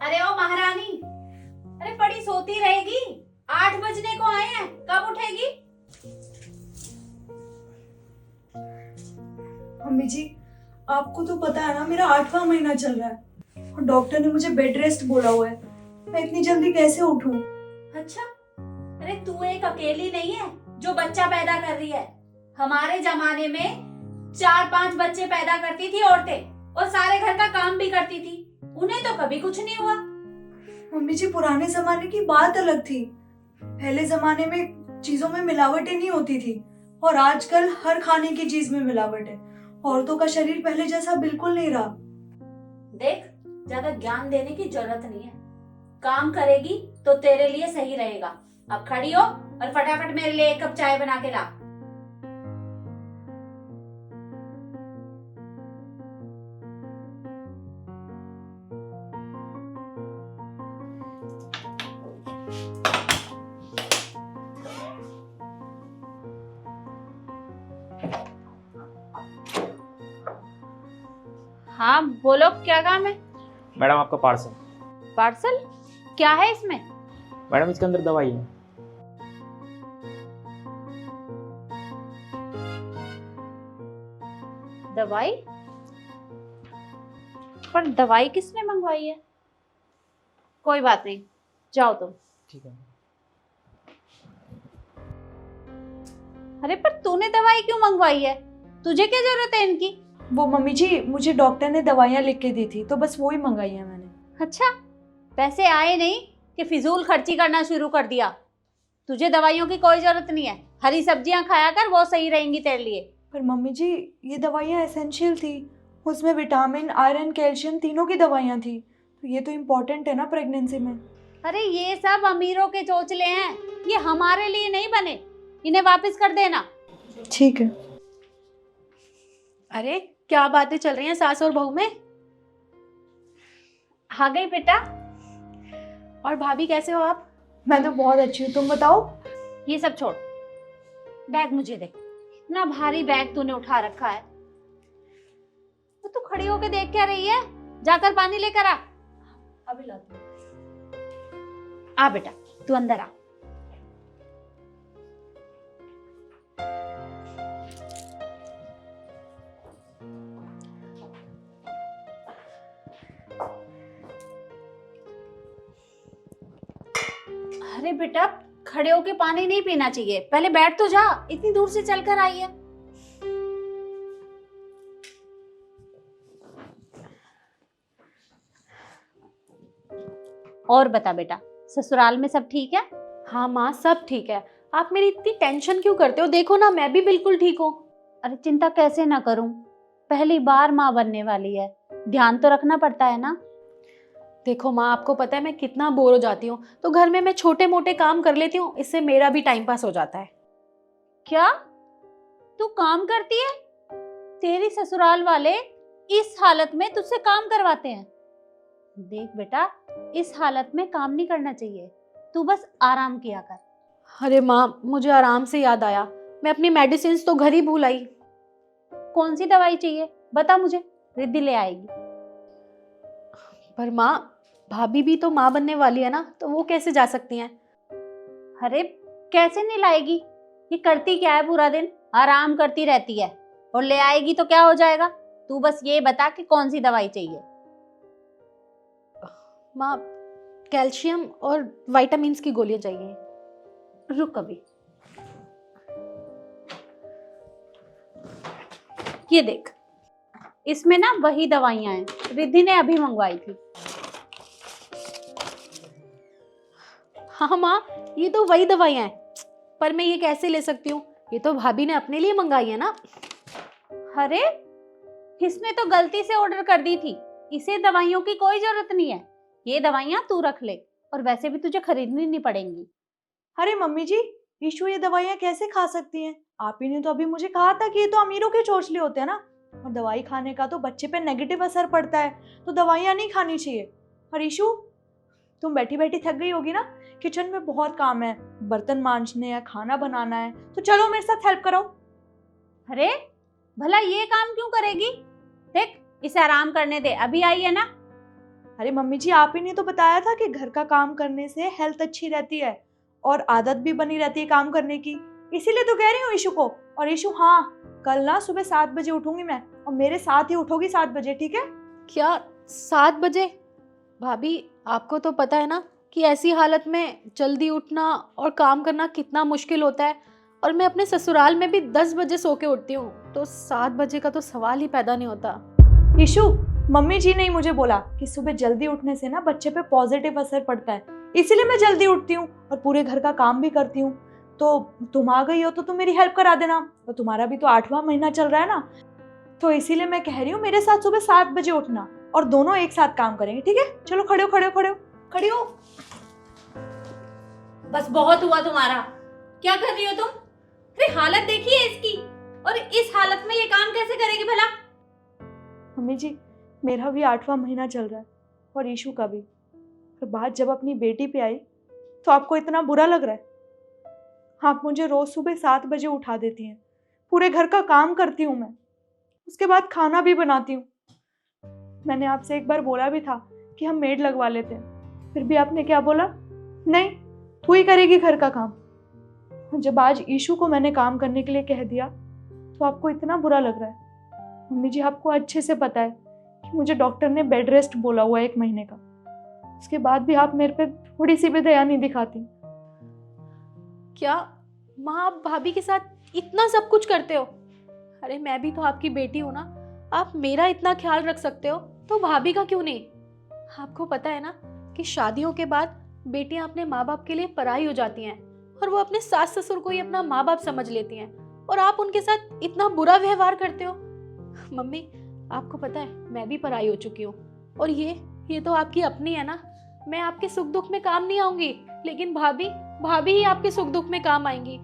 अरे ओ महारानी, अरे बड़ी सोती रहेगी। 8 बजने को आए हैं, कब उठेगी? मम्मी जी, आपको तो पता है ना, मेरा 8वां महीना चल रहा है और डॉक्टर ने मुझे बेड रेस्ट बोला हुआ है। मैं इतनी जल्दी कैसे उठूं? अच्छा, अरे तू एक अकेली नहीं है जो बच्चा पैदा कर रही है। हमारे जमाने में 4-5 बच्चे पैदा करती थी औरतें और सारे घर का काम भी करती थी। उन्हें तो कभी कुछ नहीं हुआ। मम्मी जी, पुराने जमाने की बात अलग थी। पहले जमाने में चीजों में मिलावटें नहीं होती थी और आजकल हर खाने की चीज में मिलावट है। औरतों का शरीर पहले जैसा बिल्कुल नहीं रहा। देख, ज्यादा ज्ञान देने की जरूरत नहीं है। काम करेगी तो तेरे लिए सही रहेगा। अब खड़ी हो और फटाफट मेरे लिए 1 कप चाय बना के ला। हाँ बोलो, क्या काम है? मैडम आपका पार्सल। पार्सल? क्या है इसमें? मैडम इसके अंदर दवाई है। दवाई? पर दवाई किसने मंगवाई है? कोई बात नहीं, जाओ तुम। ठीक है। अरे पर तूने दवाई क्यों मंगवाई है? तुझे क्या जरूरत है इनकी? वो मम्मी जी, मुझे डॉक्टर ने दवाइयाँ लिख के दी थी तो बस वो ही मंगाई है मैंने। अच्छा, पैसे आए नहीं कि फिजूल खर्ची करना शुरू कर दिया। तुझे दवाइयों की कोई जरूरत नहीं है। हरी सब्जियां खाया कर, वो सही रहेंगी तेरे लिए। पर मम्मी जी, ये दवाइयाँ एसेंशियल थी। उसमें विटामिन, आयरन, कैल्शियम तीनों की दवाइयाँ थी, तो ये तो इम्पोर्टेंट है ना प्रेगनेंसी में। अरे ये सब अमीरों के चोचले हैं, ये हमारे लिए नहीं बने। इन्हें वापस कर देना। ठीक है। अरे क्या बातें चल रही हैं सास और बहू में। आ गई बेटा। और भाभी कैसे हो आप? मैं तो बहुत अच्छी हूँ, तुम बताओ। ये सब छोड़, बैग मुझे दे। इतना भारी बैग तूने उठा रखा है। तो तू खड़ी होके देख क्या रही है? जाकर पानी लेकर आ। अभी लाती हूँ। आ बेटा, तू अंदर आ। अरे बेटा, खड़े होके पानी नहीं पीना चाहिए, पहले बैठ तो जा। इतनी दूर से चलकर आई है। और बता बेटा, ससुराल में सब ठीक है? हाँ माँ, सब ठीक है। आप मेरी इतनी टेंशन क्यों करते हो? देखो ना, मैं भी बिल्कुल ठीक हूँ। अरे चिंता कैसे ना करूं, पहली बार माँ बनने वाली है, ध्यान तो रखना पड़ता है ना। देखो माँ, आपको पता है मैं कितना बोर हो जाती हूँ, तो घर में मैं छोटे मोटे काम कर लेती हूँ, इससे मेरा भी टाइम पास हो जाता है। क्या तू काम करती है? तेरी ससुराल वाले इस हालत में तुझसे काम करवाते हैं? देख बेटा, इस हालत में काम नहीं करना चाहिए, तू बस आराम किया कर। अरे माँ, मुझे आराम से याद आया, मैं अपनी मेडिसिन तो घर ही भूल आई। कौन सी दवाई चाहिए बता मुझे, रिद्धि ले आएगी। पर माँ, भाभी भी तो माँ बनने वाली है ना, तो वो कैसे जा सकती हैं? अरे कैसे नहीं लाएगी? ये करती क्या है पूरा दिन? आराम करती रहती है, और ले आएगी तो क्या हो जाएगा? तू बस ये बता कि कौन सी दवाई चाहिए। माँ, कैल्शियम और विटामिन्स की गोलियां चाहिए। रुक अभी, ये देख, इसमें ना वही दवाइयां हैं, रिद्धि ने अभी मंगवाई थी। हाँ माँ, ये तो वही दवाइयाँ हैं, पर मैं ये कैसे ले सकती हूँ? ये तो भाभी ने अपने लिए मंगाई है ना। अरे इसने तो गलती से ऑर्डर कर दी थी, इसे दवाइयों की कोई जरूरत नहीं है। ये दवाइयां तू रख ले, और वैसे भी तुझे खरीदनी नहीं पड़ेंगी। अरे मम्मी जी, ईशु ये दवाइयाँ कैसे खा सकती हैं? आप ही ने तो अभी मुझे कहा था कि ये तो अमीरों के चोचले होते हैं ना, और दवाई खाने का तो बच्चे पे नेगेटिव असर पड़ता है, तो दवाइयाँ नहीं खानी चाहिए। और ईशु, तुम बैठी बैठी थक गई होगी ना, किचन में बहुत काम है, बर्तन मांजने हैं, खाना बनाना है, तो चलो मेरे साथ हेल्प करो। अरे भला ये काम क्यों करेगी? देख, इसे आराम करने दे, अभी आई है ना। अरे मम्मी जी, आप ही ने तो बताया था कि घर का काम करने से हेल्थ अच्छी रहती है और आदत भी बनी रहती है काम करने की। इसीलिए तो कह रही हूँ ईशु को। और ईशु, हाँ, कल ना सुबह 7 बजे उठूंगी मैं, और मेरे साथ ही उठोगी 7 बजे, ठीक है? क्या 7 बजे? भाभी, आपको तो पता है ना कि ऐसी हालत में जल्दी उठना और काम करना कितना मुश्किल होता है। और मैं अपने ससुराल में भी 10 बजे सो के उठती हूँ, तो 7 बजे का तो सवाल ही पैदा नहीं होता। ईशु, मम्मी जी ने ही मुझे बोला कि सुबह जल्दी उठने से ना बच्चे पे पॉजिटिव असर पड़ता है, इसीलिए मैं जल्दी उठती हूँ और पूरे घर का काम भी करती हूँ। तो तुम आ गई हो तो तुम मेरी हेल्प करा देना, और तुम्हारा भी तो 8वां महीना चल रहा है ना, तो इसीलिए मैं कह रही हूँ मेरे साथ सुबह 7 बजे उठना, और दोनों एक साथ काम करेंगे, ठीक है? चलो, खड़े हो, खड़े हो, खड़े हो, खड़ी हो। बस बहुत हुआ तुम्हारा। क्या कर रही हो तुम? अरे हालत देखिए इसकी, और इस हालत में ये काम कैसे करेगी भला? मम्मी जी, मेरा भी 8वां महीना चल रहा है और ईशु का भी। पर बात जब अपनी बेटी पे आई तो आपको इतना बुरा लग रहा है? आप मुझे रोज सुबह 7 बजे उठा देती हैं, पूरे घर का काम करती हूँ मैं, उसके बाद खाना भी बनाती हूँ। मैंने आपसे एक बार बोला भी था कि हम मेड लगवा लेते हैं, फिर भी आपने क्या बोला? नहीं, तू ही करेगी घर का काम। और जब आज ईशु को मैंने काम करने के लिए कह दिया तो आपको इतना बुरा लग रहा है। मम्मी जी, आपको अच्छे से पता है कि मुझे डॉक्टर ने बेड रेस्ट बोला हुआ 1 महीने का, उसके बाद भी आप मेरे पे थोड़ी सी भी दया नहीं दिखाती। क्या माँ, आप भाभी के साथ इतना सब कुछ करते हो? अरे मैं भी तो आपकी बेटी हूँ ना, आप मेरा इतना ख्याल रख सकते हो तो भाभी का क्यों नहीं? आपको पता है ना कि शादियों के बाद बेटियां अपने माँ बाप के लिए पराई हो जाती हैं, और वो अपने सास ससुर को ही अपना माँ बाप समझ लेती हैं, और आप उनके साथ इतना बुरा व्यवहार करते हो। मम्मी, आपको पता है मैं भी पराई हो चुकी हूँ, और ये तो आपकी अपनी है ना। मैं आपके सुख दुख में काम नहीं आऊंगी, लेकिन भाभी ही आपके सुख दुख में काम आएंगी,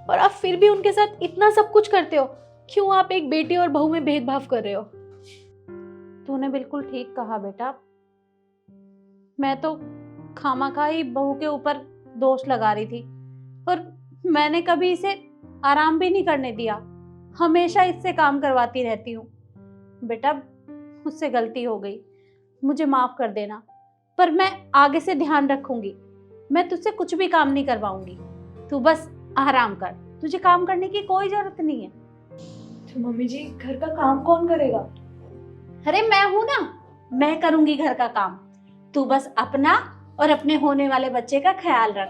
और आप फिर भी उनके साथ इतना सब कुछ करते हो। क्यों आप एक बेटी और बहू में भेदभाव कर रहे हो? तूने बिल्कुल ठीक कहा बेटा। मैं तो खामखा ही बहू के ऊपर दोष लगा रही थी, और मैंने कभी इसे आराम भी नहीं करने दिया, हमेशा इससे काम करवाती रहती हूँ। बेटा, मुझसे गलती हो गई, मुझे माफ कर देना, पर मैं आगे से ध्यान रखूंगी। मैं तुझसे कुछ भी काम नहीं करवाऊंगी, तू बस आराम कर, तुझे काम करने की कोई जरूरत नहीं है। तो मम्मी जी, घर का काम कौन करेगा? अरे मैं हूं ना, मैं करूंगी घर का काम। तू बस अपना और अपने होने वाले बच्चे का ख्याल रख।